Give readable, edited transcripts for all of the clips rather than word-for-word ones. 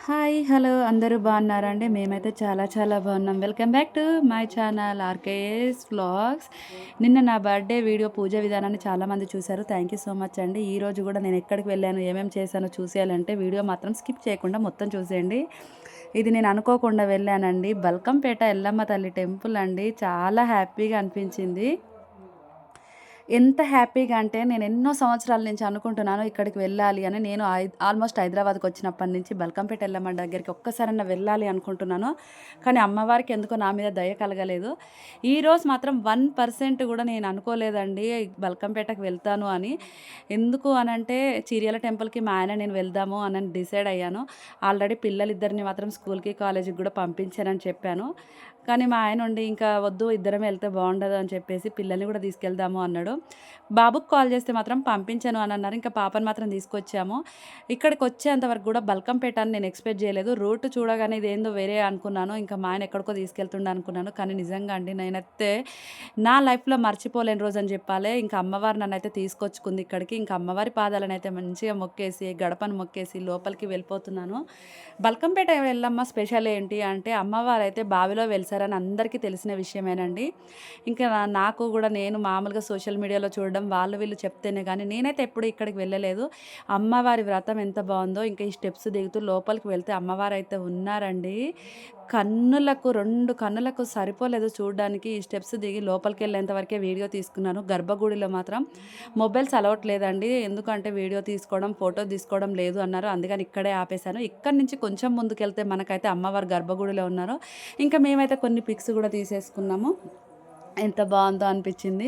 Hi! Hello! అందరూ బాగున్నారా అండి? మేమైతే చాలా చాలా బాగున్నాం. Welcome back to my channel RKS vlogs. నిన్న నా బర్త్‌డే వీడియో పూజ విధానాన్ని చాలామంది చూసారు. థ్యాంక్ యూ సో మచ్ అండి. ఈరోజు కూడా నేను ఎక్కడికి వెళ్ళాను, ఏమేమి చేశానో చూసేయాలంటే వీడియో మాత్రం స్కిప్ చేయకుండా మొత్తం చూసేయండి. ఇది నేను అనుకోకుండా వెళ్ళానండి. బల్కంపేట ఎల్లమ్మ తల్లి టెంపుల్ అండి. చాలా హ్యాపీగా అనిపించింది. ఎంత హ్యాపీగా అంటే నేను ఎన్నో సంవత్సరాల నుంచి అనుకుంటున్నాను ఇక్కడికి వెళ్ళాలి అని. నేను ఆల్మోస్ట్ హైదరాబాద్‌కి వచ్చినప్పటి నుంచి బల్కంపేట ఎల్లమ్మ దగ్గరికి ఒక్కసారన్నా వెళ్ళాలి అనుకుంటున్నాను. కానీ అమ్మవారికి ఎందుకో నా మీద దయ కలగలేదు. ఈరోజు మాత్రం 1% కూడా నేను అనుకోలేదండి బల్కంపేటకి వెళ్తాను అని. ఎందుకు అనంటే చిరియల టెంపుల్‌కి మా ఆయన నేను వెళ్దాము అని డిసైడ్ అయ్యాను. ఆల్రెడీ పిల్లలిద్దరిని మాత్రం స్కూల్‌కి, కాలేజీకి కూడా పంపించానని చెప్పాను. కానీ మా ఆయన ఉండి ఇంకా వద్దు ఇద్దరమే వెళ్తే బాగుండదు అని చెప్పేసి పిల్లల్ని కూడా తీసుకెళ్దాము అన్నాడు. బాబుకి కాల్ చేస్తే మాత్రం పంపించను అని అన్నారు. ఇంకా పాపని మాత్రం తీసుకొచ్చాము. ఇక్కడికి వచ్చేంత వరకు కూడా బల్కంపేట అని నేను ఎక్స్‌పెక్ట్ చేయలేదు. రూట్ చూడగానే ఇదేందో వేరే అనుకున్నాను. ఇంకా మా ఆయన ఎక్కడికో తీసుకెళ్తుండు అనుకున్నాను. కానీ నిజంగా అండి నేనైతే నా లైఫ్‌లో మర్చిపోలేని రోజని చెప్పాలి. ఇంకా అమ్మవారు నన్నైతే తీసుకొచ్చుకుంది ఇక్కడికి. ఇంకా అమ్మవారి పాదాలనైతే మంచిగా మొక్కేసి, గడపను మొక్కేసి లోపలికి వెళ్ళిపోతున్నాను. బల్కంపేట ఎల్లమ్మ స్పెషల్ ఏంటి అంటే అమ్మవారైతే బావిలో వెలిసారని అందరికీ తెలిసిన విషయమేనండి. ఇంకా నాకు కూడా నేను మామూలుగా సోషల్ మీడియాలో చూడడం వాళ్ళు వీళ్ళు చెప్తేనే కానీ నేనైతే ఎప్పుడు ఇక్కడికి వెళ్ళలేదు. అమ్మవారి వ్రతం ఎంత బాగుందో ఇంకా ఈ స్టెప్స్ దిగుతూ లోపలికి వెళ్తే అమ్మవారైతే ఉన్నారండి. కన్నులకు 2 కన్నులకు సరిపోలేదు చూడడానికి. ఈ స్టెప్స్ దిగి లోపలికెళ్ళేంత వరకే వీడియో తీసుకున్నాను. గర్భగుడిలో మాత్రం మొబైల్స్ అలౌట్ లేదండి. ఎందుకంటే వీడియో తీసుకోవడం, ఫోటో తీసుకోవడం లేదు అన్నారు. అందుకని ఇక్కడే ఆపేశాను. ఇక్కడి నుంచి కొంచెం ముందుకెళ్తే మనకైతే అమ్మవారు గర్భగుడిలో ఉన్నారు. ఇంకా మేమైతే కొన్ని పిక్స్ కూడా తీసేసుకున్నాము. ఎంత బావుందో అనిపిచ్చింది.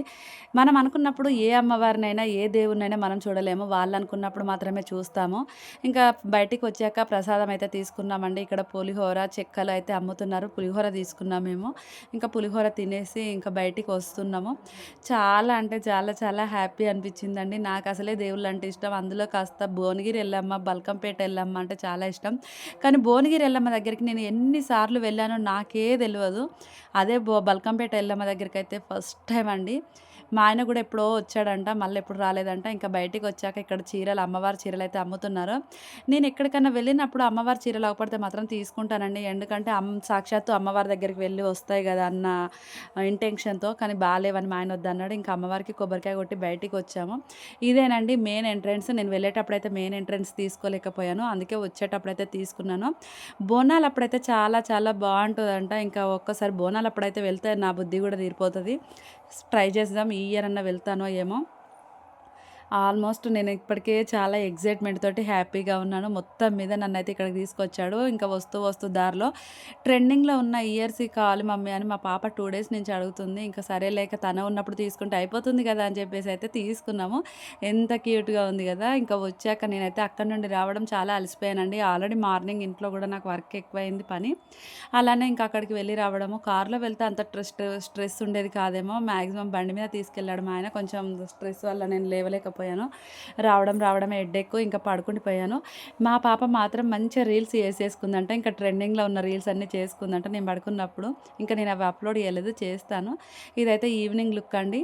మనం అనుకున్నప్పుడు ఏ అమ్మవారినైనా, ఏ దేవుడినైనా మనం చూడలేము. వాళ్ళనుకున్నప్పుడు మాత్రమే చూస్తాము. ఇంకా బయటికొచ్చాక ప్రసాదం అయితే తీసుకున్నామండి. ఇక్కడ పులిహోర, చెక్కలు అయితే అమ్ముతున్నారు. పులిహోర తీసుకున్నాం మేము. ఇంకా పులిహోర తినేసి ఇంకా బయటికొస్తున్నాము. చాలా అంటే చాలా చాలా హ్యాపీ అనిపిచ్చిందండి. నాకసలే దేవుళ్ళంటే ఇష్టం. అందులో కాస్త భువనగిరి ఎల్లమ్మ, బల్కంపేట ఎల్లమ్మ అంటే చాలా ఇష్టం. కానీ భువనగిరి ఎల్లమ్మ దగ్గరికి నేను ఎన్ని సార్లు వెళ్ళానో నాకే తెలవదు. అదే బల్కంపేట ఎల్లమ్మ దగ్గరికైతే ఫస్ట్ టైమ్ అండి. మా ఆయన కూడా ఎప్పుడో వచ్చాడంట. మళ్ళెప్పుడు రాలేదంట. ఇంకా బయటికొచ్చాక ఇక్కడ చీరలు అమ్మవారి చీరలైతే అమ్ముతున్నారు. నేను ఎక్కడికన్నా వెళ్ళినప్పుడు అమ్మవారి చీరలు అగుపడితే మాత్రం తీసుకుంటానండి. ఎందుకంటే సాక్షాత్తు అమ్మవారి దగ్గరికి వెళ్ళి వస్తాయి గదా అన్న ఇంటెన్షన్‌తో. కానీ బాలేవని మా ఆయన వద్దన్నాడు. ఇంకా అమ్మవారికి కొబ్బరికాయ కొట్టి బయటికొచ్చాము. ఇదేనండి మెయిన్ ఎంట్రన్స్. నేను వెళ్ళేటప్పుడైతే మెయిన్ ఎంట్రన్స్ తీసుకోలేకపోయాను. అందుకే వచ్చేటప్పుడైతే తీసుకున్నాను. బోనాలప్పుడైతే చాలా చాలా బావుంటదంట. ఇంకా ఒక్కసారి బోనాలప్పుడైతే వెళ్తే నా బుద్ధి గూడా తీరిపోతది. ట్రై చేద్దాం. ఈ ఇయర్ అన్నా వెళ్తానో ఏమో! ఆల్మోస్ట్ నేను ఇప్పటికే చాలా ఎక్సైట్‌మెంట్ తోటి హ్యాపీగా ఉన్నాను. మొత్తం మీద నన్నైతే ఇక్కడికి తీసుకొచ్చాడు. ఇంకా వస్తూ వస్తూ దారిలో ట్రెండింగ్‌లో ఉన్న ఇయర్స్ కావాలి మమ్మీ అని మా పాప 2 డేస్ నుంచి అడుగుతుంది. ఇంకా సరేలే ఇక తను ఉన్నప్పుడు తీసుకుంటే అయిపోతుంది కదా అని చెప్పేసి అయితే తీసుకున్నాము. ఎంత క్యూట్‌గా ఉంది కదా! ఇంకా వచ్చాక నేనైతే అక్కడి నుండి రావడం చాలా అలసిపోయానండి. ఆల్రెడీ మార్నింగ్ ఇంట్లో కూడా నాకు వర్క్ ఎక్కువైంది పని. అలానే ఇంకా అక్కడికి వెళ్ళి రావడము. కార్‌లో వెళ్తే అంత స్ట్రెస్ ఉండేది కాదేమో. మాక్సిమం బండి మీద తీసుకెళ్ళాడు మా ఆయన. కొంచెం స్ట్రెస్ వల్ల నేను లేవలేకపోయాను. రావడమే హెడ్‌ఏక్. ఇంకా పడుకుండిపోయాను. మా పాప మాత్రం మంచిగా రీల్స్ చేసేసుకుందంట. ఇంకా ట్రెండింగ్‌లో ఉన్న రీల్స్ అన్నీ చేసుకుందంట నేను పడుకున్నప్పుడు. ఇంకా నేను అవి అప్‌లోడ్ చేయలేదు. చేస్తాను. ఇదైతే ఈవినింగ్ లుక్ అండి.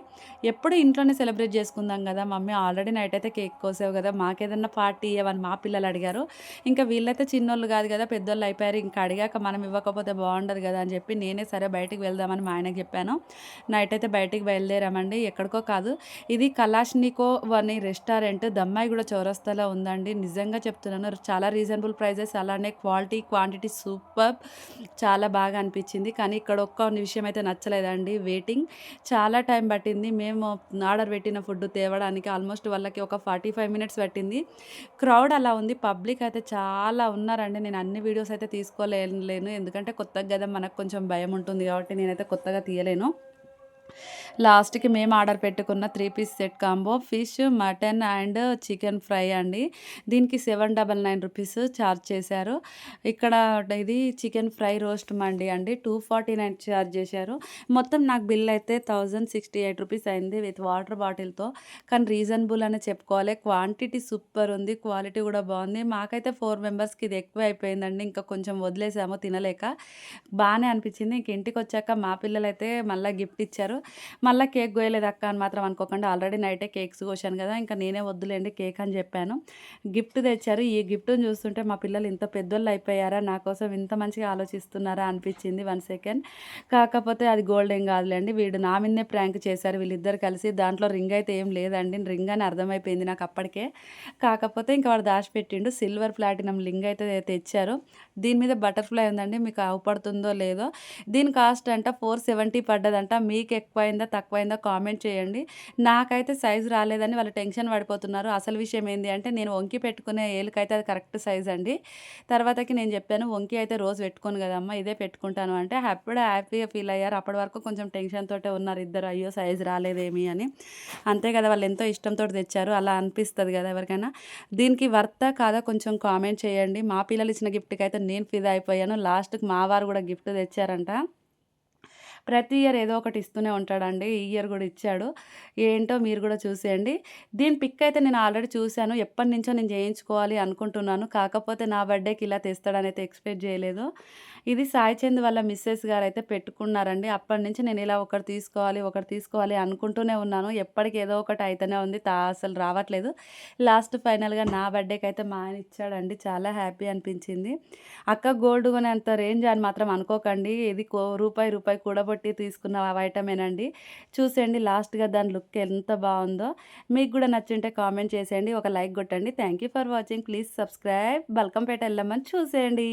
ఎప్పుడు ఇంట్లోనే సెలబ్రేట్ చేసుకుందాం కదా మమ్మీ, ఆల్రెడీ నైట్ అయితే కేక్ కోసావు కదా, మాకేదన్నా పార్టీ ఇయ్యవని మా పిల్లలు అడిగారు. ఇంకా వీళ్ళైతే చిన్నోళ్ళు కాదు కదా, పెద్దోళ్ళు అయిపోయారు. ఇంకా అడిగాక మనం ఇవ్వకపోతే బాగుండదు కదా అని చెప్పి నేనే సరే బయటికి వెళ్దామని మా ఆయనకి చెప్పాను. నైట్ అయితే బయటికి బయలుదేరామండి. ఎక్కడికో కాదు, ఇది కలాష్నికోవ్ అని రెస్టారెంట్ దమ్మాయిగూడ చౌరస్తాలో ఉందండి. నిజంగా చెప్తున్నాను, చాలా రీజనబుల్ ప్రైజెస్, అలానే క్వాలిటీ, క్వాంటిటీ సూపర్బ్. చాలా బాగా అనిపించింది. కానీ ఇక్కడ ఒక్క విషయం అయితే నచ్చలేదండి, వెయిటింగ్ చాలా టైం పట్టింది. మేము ఆర్డర్ పెట్టిన ఫుడ్ తేవడానికి ఆల్మోస్ట్ వాళ్ళకి ఒక 45 మినిట్స్ పట్టింది. క్రౌడ్ అలా ఉంది. పబ్లిక్ అయితే చాలా ఉన్నారండి. నేను అన్ని వీడియోస్ అయితే తీసుకోలేను. ఎందుకంటే కొత్తగా కదా, మనకు కొంచెం భయం ఉంటుంది కాబట్టి నేనైతే కొత్తగా తీయలేను. లాస్ట్‌కి మేము ఆర్డర్ పెట్టుకున్న 3 piece set combo fish, mutton and chicken fry అండి. దీనికి ₹799 చార్జ్ చేశారు. ఇక్కడ ఇది చికెన్ ఫ్రై రోస్ట్ మండి అండి. 249 చార్జ్ చేశారు. మొత్తం నాకు బిల్ అయితే ₹1068 అయింది విత్ వాటర్ బాటిల్‌తో. కానీ రీజనబుల్ అనే చెప్పుకోవాలి. క్వాంటిటీ సూపర్ ఉంది. క్వాలిటీ కూడా బాగుంది. మాకైతే 4 మెంబర్స్‌కి ఇది ఎక్కువ అయిపోయిందండి. ఇంకా కొంచెం వదిలేసాము తినలేక. బానే అనిపించింది. ఇంక ఇంటికొచ్చాక మా పిల్లలైతే మళ్ళా గిఫ్ట్ ఇచ్చారు. మళ్ళీ కేక్ కోయలేదు అక్క అని మాత్రం అనుకోకండి. ఆల్రెడీ నైటే కేక్స్ కోశాను కదా! ఇంకా నేనే వద్దులేండి కేక్ అని చెప్పాను. గిఫ్ట్ తెచ్చారు. ఈ గిఫ్ట్‌ని చూస్తుంటే మా పిల్లలు ఇంత పెద్దోళ్ళు అయిపోయారా? నా కోసం ఇంత మంచిగా ఆలోచిస్తున్నారా అనిపించింది 1 సెకండ్. కాకపోతే అది గోల్డ్ ఏం కాదులేండి. వీడు నా మీదనే ప్రాంక్ చేశారు వీళ్ళిద్దరు కలిసి. దాంట్లో రింగ్ అయితే ఏం లేదండి. రింగ్ అని అర్థమైపోయింది నాకు అప్పటికే. కాకపోతే ఇంక వాడు దాచిపెట్టిండు. సిల్వర్ ప్లాటినం రింగ్ అయితే తెచ్చారు. దీని మీద బటర్‌ఫ్లై ఉందండి. మీకు అవుపడుతుందో లేదో. దీని కాస్ట్ అంట 470 పడ్డదంట. మీకు ఎక్కువైందా? తక్కువైందా? కామెంట్ చేయండి. నాకైతే సైజ్ రాలేదని వాళ్ళు టెన్షన్ పడిపోతున్నారు. అసలు విషయం ఏంది అంటే నేను వంకి పెట్టుకునే ఏలుకైతే అది కరెక్ట్ సైజ్ అండి. తర్వాతకి నేను చెప్పాను, "వంకి అయితే రోజు పెట్టుకోను కదమ్మా! ఇదే పెట్టుకుంటాను" అంటే అప్పుడే హ్యాపీగా ఫీల్ అయ్యారు. అప్పటి వరకు కొంచెం టెన్షన్‌తోటే ఉన్నారు ఇద్దరు. అయ్యో! సైజ్ రాలేదేమి అని. అంతే కదా! వాళ్ళు ఎంతో ఇష్టంతోటి తెచ్చారు. అలా అనిపిస్తది కదా ఎవరికైనా. దీనికి వర్తా కాదా కొంచెం కామెంట్ చేయండి. మా పిల్లలు ఇచ్చిన గిఫ్ట్‌కైతే నేను ఫిదా అయిపోయాను. లాస్ట్‌కి మా వారు కూడా గిఫ్ట్ తెచ్చారంట. ప్రతి ఇయర్ ఏదో ఒకటి ఇస్తూనే ఉంటాడండి. ఈ ఇయర్ గూడా ఇచ్చాడు. ఏంటో మీరు గూడా చూసేయండి. దీని పిక్ అయితే నేను ఆల్రెడీ చూసాను. ఎప్పటినుంచో నేను చేయించుకోవాలి అనుకుంటున్నాను. కాకపోతే నా బర్త్‌డేకి ఇలా తెస్తాడనైతే ఎక్స్‌పెక్ట్ జేయలేదు. ఇది సాయి చంద్ వాళ్ళ మిసెస్ గారైతే పెట్టుకున్నారండి. అప్పటినుంచి నేను ఇలా ఒకటి తీసుకోవాలి, ఒకటి తీసుకోవాలి అనుకుంటూనే ఉన్నాను. ఎప్పటికి ఏదో ఒకటి అయితేనే ఉంది. అసలు రావట్లేదు. లాస్ట్ ఫైనల్‌గా నా బర్త్‌డేకైతే మా ఆయన ఇచ్చాడండి. చాలా హ్యాపీ అనిపించింది. అక్క గోల్డ్ కొనేంత రేంజ్ అని మాత్రం అనుకోకండి. ఇది రూపాయి, రూపాయి కూడబెట్టి తీసుకున్న ఐటమేనండి. చూసేయండి లాస్ట్‌గా దాని లుక్ ఎంత బావుందో. మీకు గూడా నచ్చుంటే కామెంట్ చేసేయండి. ఒక లైక్ కొట్టండి. Thank you for watching. Please subscribe. Balkampet ఎల్లమ్మని చూసేయండి.